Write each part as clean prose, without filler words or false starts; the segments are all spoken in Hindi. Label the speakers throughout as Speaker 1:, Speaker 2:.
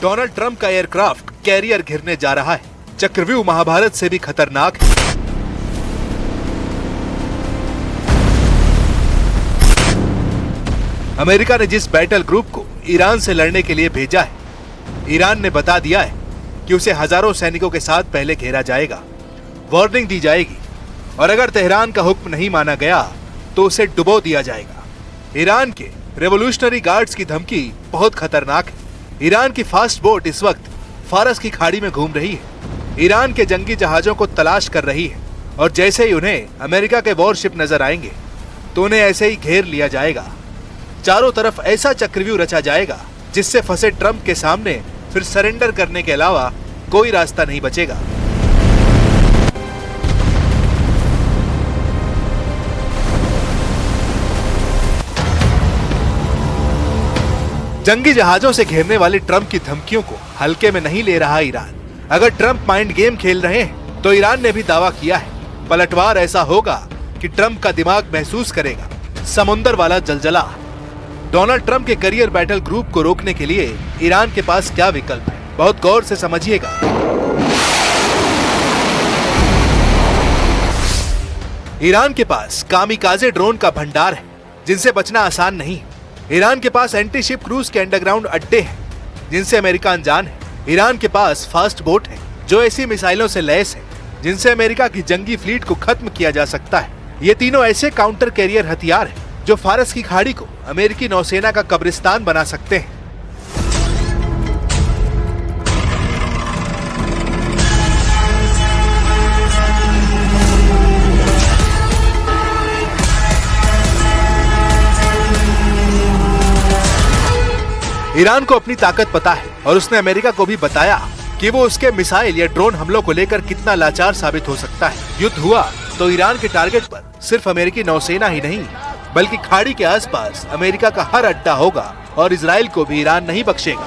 Speaker 1: डोनाल्ड ट्रंप का एयरक्राफ्ट कैरियर घिरने जा रहा है। चक्रव्यूह महाभारत से भी खतरनाक है। अमेरिका ने जिस बैटल ग्रुप को ईरान से लड़ने के लिए भेजा है, ईरान ने बता दिया है कि उसे हजारों सैनिकों के साथ पहले घेरा जाएगा, वार्निंग दी जाएगी और अगर तेहरान का हुक्म नहीं माना गया तो उसे डुबो दिया जाएगा। ईरान के रेवोल्यूशनरी गार्ड्स की धमकी बहुत खतरनाक है। ईरान की फास्ट बोट इस वक्त फारस की खाड़ी में घूम रही है, ईरान के जंगी जहाजों को तलाश कर रही है और जैसे ही उन्हें अमेरिका के वॉरशिप नजर आएंगे तो उन्हें ऐसे ही घेर लिया जाएगा। चारों तरफ ऐसा चक्रव्यूह रचा जाएगा जिससे फंसे ट्रंप के सामने फिर सरेंडर करने के अलावा कोई रास्ता नहीं बचेगा। जंगी जहाजों से घेरने वाली ट्रंप की धमकियों को हल्के में नहीं ले रहा ईरान। अगर ट्रंप माइंड गेम खेल रहे हैं तो ईरान ने भी दावा किया है पलटवार ऐसा होगा कि ट्रंप का दिमाग महसूस करेगा समुंदर वाला जलजला। डोनाल्ड ट्रंप के करियर बैटल ग्रुप को रोकने के लिए ईरान के पास क्या विकल्प है, बहुत गौर से समझिएगा। ईरान के पास कामिकाजे ड्रोन का भंडार है जिनसे बचना आसान नहीं। ईरान के पास एंटी शिप क्रूज के अंडरग्राउंड अड्डे हैं जिनसे अमेरिका अनजान है। ईरान के पास फास्ट बोट है जो ऐसी मिसाइलों से लैस है जिनसे अमेरिका की जंगी फ्लीट को खत्म किया जा सकता है। ये तीनों ऐसे काउंटर कैरियर हथियार हैं जो फारस की खाड़ी को अमेरिकी नौसेना का कब्रिस्तान बना सकते हैं। ईरान को अपनी ताकत पता है और उसने अमेरिका को भी बताया कि वो उसके मिसाइल या ड्रोन हमलों को लेकर कितना लाचार साबित हो सकता है। युद्ध हुआ तो ईरान के टारगेट पर सिर्फ अमेरिकी नौसेना ही नहीं बल्कि खाड़ी के आसपास अमेरिका का हर अड्डा होगा और इजराइल को भी ईरान नहीं बख्शेगा।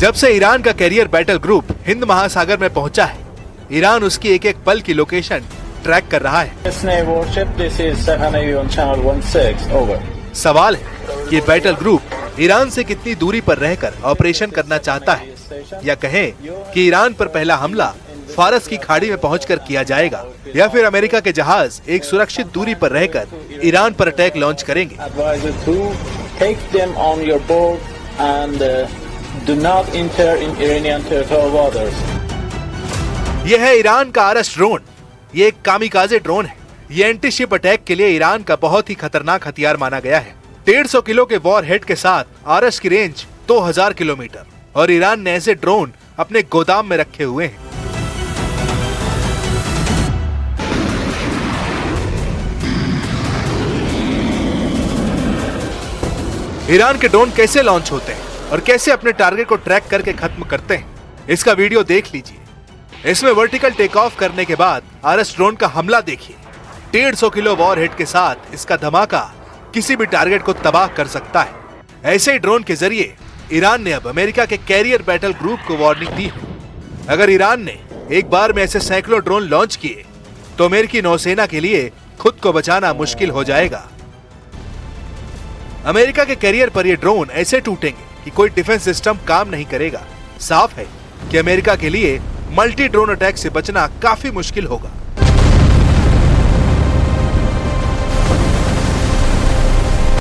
Speaker 1: जब से ईरान का कैरियर बैटल ग्रुप हिंद महासागर में पहुंचा है, ईरान उसकी एक एक पल की लोकेशन ट्रैक कर रहा है। सवाल है कि ये बैटल ग्रुप ईरान से कितनी दूरी पर रहकर ऑपरेशन करना चाहता है, या कहें कि ईरान पर पहला हमला फारस की खाड़ी में पहुंचकर किया जाएगा, या फिर अमेरिका के जहाज एक सुरक्षित दूरी पर रहकर ईरान पर अटैक लॉन्च करेंगे।
Speaker 2: Do not enter in Iranian territorial waters.
Speaker 1: यह है ईरान का आरएस ड्रोन। ये एक कामिकाजे ड्रोन है। ये एंटी शिप अटैक के लिए ईरान का बहुत ही खतरनाक हथियार माना गया है। 150 किलो के वॉर हेड के साथ आरएस की रेंज 2000 किलोमीटर और ईरान ने ऐसे ड्रोन अपने गोदाम में रखे हुए हैं। ईरान के ड्रोन कैसे लॉन्च होते हैं और कैसे अपने टारगेट को ट्रैक करके खत्म करते हैं, इसका वीडियो देख लीजिए। इसमें वर्टिकल टेक ऑफ करने के बाद आरएस ड्रोन का हमला देखिए। 150 किलो वॉर हेड के साथ इसका धमाका किसी भी टारगेट को तबाह कर सकता है। ऐसे ही ड्रोन के जरिए ईरान ने अब अमेरिका के कैरियर बैटल ग्रुप को वार्निंग दी है। अगर ईरान ने एक बार में ऐसे सैकड़ों ड्रोन लॉन्च किए तो अमेरिकी नौसेना के लिए खुद को बचाना मुश्किल हो जाएगा। अमेरिका के कैरियर पर ये ड्रोन ऐसे टूटेंगे कि कोई डिफेंस सिस्टम काम नहीं करेगा। साफ है कि अमेरिका के लिए मल्टी ड्रोन अटैक से बचना काफी मुश्किल होगा।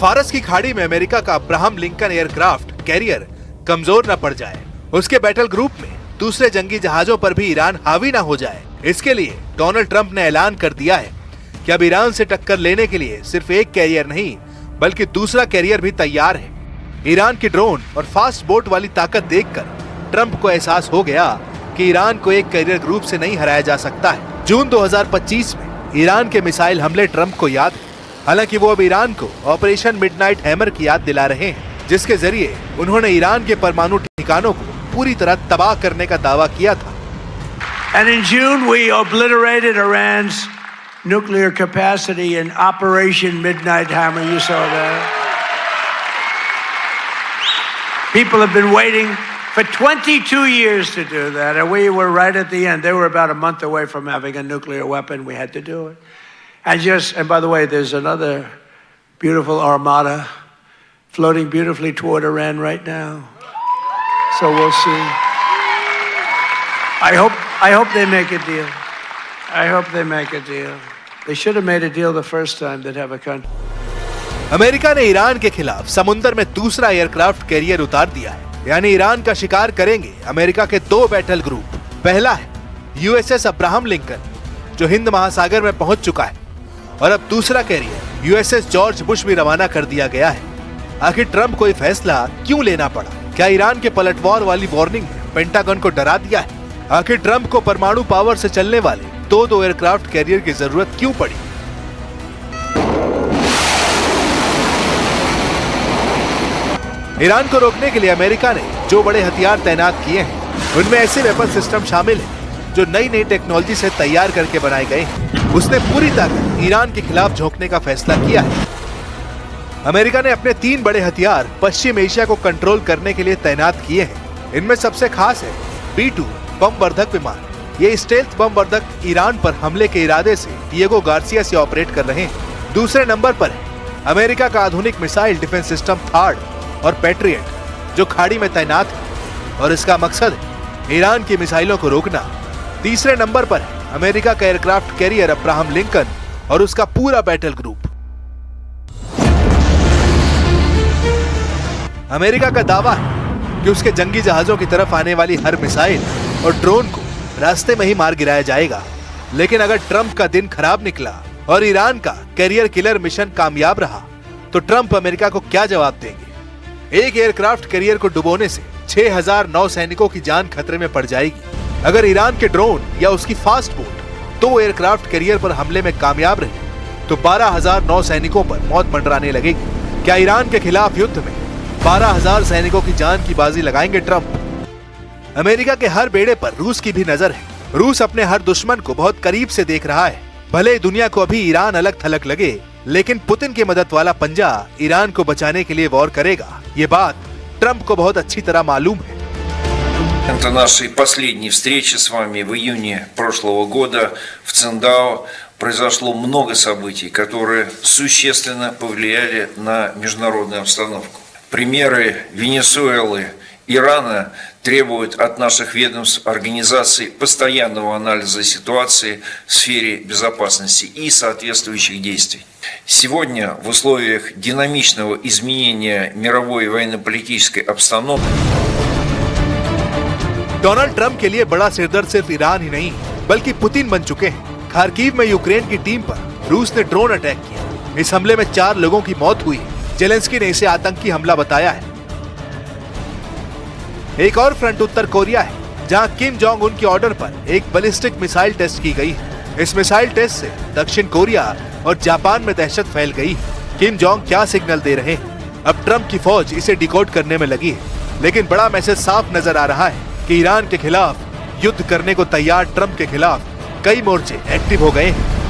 Speaker 1: फारस की खाड़ी में अमेरिका का अब्राहम लिंकन एयरक्राफ्ट कैरियर कमजोर न पड़ जाए, उसके बैटल ग्रुप में दूसरे जंगी जहाजों पर भी ईरान हावी ना हो जाए। इसके लिए डोनाल्ड ट्रंप ने ऐलान कर दिया है कि अब ईरान से टक्कर लेने के लिए सिर्फ एक कैरियर नहीं बल्कि दूसरा कैरियर भी तैयार है। ईरान की ड्रोन और फास्ट बोट वाली ताकत देखकर ट्रंप को एहसास हो गया कि ईरान को एक कैरियर ग्रुप से नहीं हराया जा सकता है। जून 2025 में ईरान के मिसाइल हमले ट्रंप को याद है। हालांकि वो अब ईरान को ऑपरेशन मिडनाइट हैमर की याद दिला रहे हैं, जिसके जरिए उन्होंने ईरान के परमाणु ठिकानों को पूरी तरह तबाह करने का दावा किया था।
Speaker 3: And in June we obliterated Iran's nuclear capacity in Operation Midnight Hammer. You saw that. People have been waiting for 22 years to do that, and we were right at the end. They were about a month away from having a nuclear weapon. We had to do it. And by the way, there's another beautiful armada floating beautifully toward Iran right now. So we'll see. I hope they make a deal. I hope they make a deal. They should have made a deal the first time they'd have a country.
Speaker 1: America ने ईरान के खिलाफ समुद्र में दूसरा एयरक्राफ्ट कैरियर उतार दिया है, यानी ईरान का शिकार करेंगे अमेरिका के 2 बैटल ग्रुप। पहला है यूएसएस अब्राहम लिंकन, जो हिंद महासागर में पहुंच चुका है, और अब दूसरा कैरियर यूएसएस जॉर्ज बुश भी रवाना कर दिया गया है। आखिर ट्रंप को ये फैसला क्यों लेना पड़ा? क्या ईरान के पलटवार वाली वार्निंग ने पेंटागन को डरा दिया है? आखिर ट्रंप को परमाणु पावर से चलने वाले 2 एयरक्राफ्ट कैरियर की जरूरत क्यों पड़ी? ईरान को रोकने के लिए अमेरिका ने जो बड़े हथियार तैनात किए हैं, उनमें ऐसे वेपन सिस्टम शामिल हैं जो नई टेक्नोलॉजी से तैयार करके बनाए गए हैं। उसने पूरी ताकत ईरान के खिलाफ झोंकने का फैसला किया है। अमेरिका ने अपने 3 बड़े हथियार पश्चिम एशिया को कंट्रोल करने के लिए तैनात किए हैं। इनमें सबसे खास है B-2 बम वर्धक विमान। ये स्टेल्थ बम वर्धक ईरान पर हमले के इरादे से डिएगो गार्सिया से ऑपरेट कर रहे हैं। दूसरे नंबर पर है अमेरिका का आधुनिक मिसाइल डिफेंस सिस्टम थार्ड और पैट्रियट, जो खाड़ी में तैनात है और इसका मकसद है ईरान की मिसाइलों को रोकना। तीसरे नंबर पर है अमेरिका का एयरक्राफ्ट कैरियर अब्राहम लिंकन और उसका पूरा बैटल ग्रुप। अमेरिका का दावा है कि उसके जंगी जहाजों की तरफ आने वाली हर मिसाइल और ड्रोन को रास्ते में ही मार गिराया जाएगा। लेकिन अगर ट्रंप का दिन खराब निकला और ईरान का कैरियर किलर मिशन कामयाब रहा, तो ट्रंप अमेरिका को क्या जवाब देंगे? एक एयरक्राफ्ट कैरियर को डुबोने से 6000 नौसैनिकों की जान खतरे में पड़ जाएगी। अगर ईरान के ड्रोन या उसकी फास्ट बोट 2 एयरक्राफ्ट कैरियर पर हमले में कामयाब रहे, तो 12000 नौसैनिकों पर मौत मंडराने लगेगी। क्या ईरान के खिलाफ युद्ध में 12000 सैनिकों की जान की बाजी लगाएंगे ट्रंप? अमेरिका के हर बेड़े पर रूस की भी नजर है। रूस अपने हर दुश्मन को बहुत करीब से देख रहा है। भले दुनिया को अभी ईरान अलग थलग लगे, लेकिन पुतिन की मदद वाला पंजा ईरान को बचाने के लिए वॉर करेगा। ये बात ट्रंप को बहुत अच्छी तरह मालूम है।
Speaker 4: Это нашей последней встречи с вами в июне прошлого года в Циндао произошло много событий, которые существенно повлияли на международную обстановку. Примеры Венесуэлы, Ирана требуют от наших ведомств организаций постоянного анализа ситуации в сфере безопасности и соответствующих действий. Сегодня в условиях динамичного изменения мировой военно-политической обстановки
Speaker 1: डोनाल्ड ट्रंप के लिए बड़ा सिरदर्द सिर्फ ईरान ही नहीं बल्कि पुतिन बन चुके हैं। खार्किव में यूक्रेन की टीम पर रूस ने ड्रोन अटैक किया। इस हमले में 4 लोगों की मौत हुई। जेलेंस्की ने इसे आतंकी हमला बताया है। एक और फ्रंट उत्तर कोरिया है, जहां किम जोंग उन के ऑर्डर पर एक बैलिस्टिक मिसाइल टेस्ट की गई है। इस मिसाइल टेस्ट से दक्षिण कोरिया और जापान में दहशत फैल गई। किम जोंग क्या सिग्नल दे रहे हैं? अब ट्रंप की फौज इसे डिकोड करने में लगी है। लेकिन बड़ा मैसेज साफ नजर आ रहा है कि ईरान के खिलाफ युद्ध करने को तैयार ट्रंप के खिलाफ कई मोर्चे एक्टिव हो गए हैं।